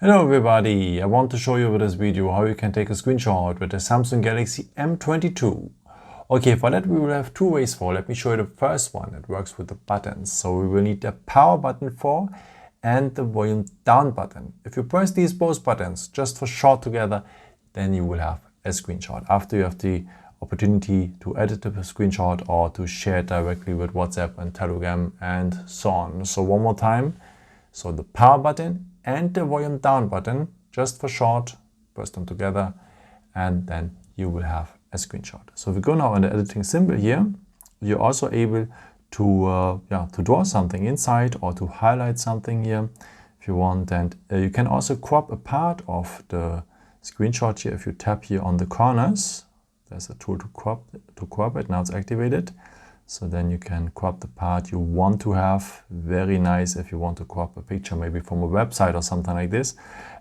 Hello everybody, I want to show you with this video how you can take a screenshot with the Samsung Galaxy M22. Okay, for that we will have two ways for. Let me show you the first one. It works with the buttons. So we will need the power button for and the volume down button. If you press these both buttons just for short together, then you will have a screenshot. After you have the opportunity to edit the screenshot or to share it directly with WhatsApp and Telegram and so on. So one more time. So the power button and the volume down button, just for short, press them together, and then you will have a screenshot. So if we go now on the editing symbol here, you're also able to draw something inside or to highlight something here if you want. And you can also crop a part of the screenshot here. If you tap here on the corners, there's a tool to crop it. Now it's activated. So then you can crop the part you want to have. Very nice if you want to crop a picture maybe from a website or something like this.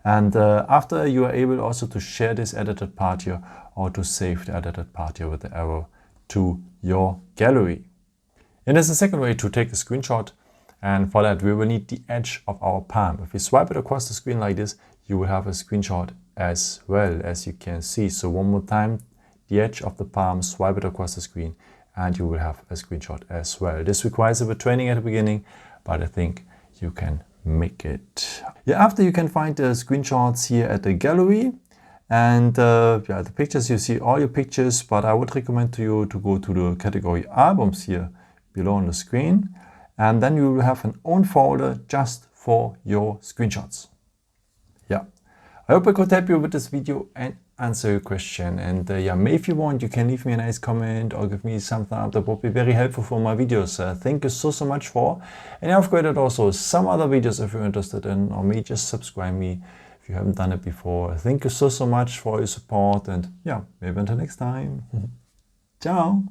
And after you are able also to share this edited part here or to save the edited part here with the arrow to your gallery. And there's a second way to take a screenshot, and for that we will need the edge of our palm. If you swipe it across the screen like this, you will have a screenshot as well, as you can see. So one more time, the edge of the palm, swipe it across the screen, and you will have a screenshot as well. This requires a bit of training at the beginning, but I think you can make it. Yeah, after you can find the screenshots here at the gallery, and the pictures, you see all your pictures, but I would recommend to you to go to the category albums here below on the screen, and then you will have an own folder just for your screenshots. Yeah, I hope I could help you with this video and answer your question. And maybe if you want, you can leave me a nice comment or give me some thumbs up. That would be very helpful for my videos. Thank you so much for. And I've created also some other videos if you're interested in, or maybe just subscribe me if you haven't done it before. Thank you so much for your support, and maybe until next time. Ciao.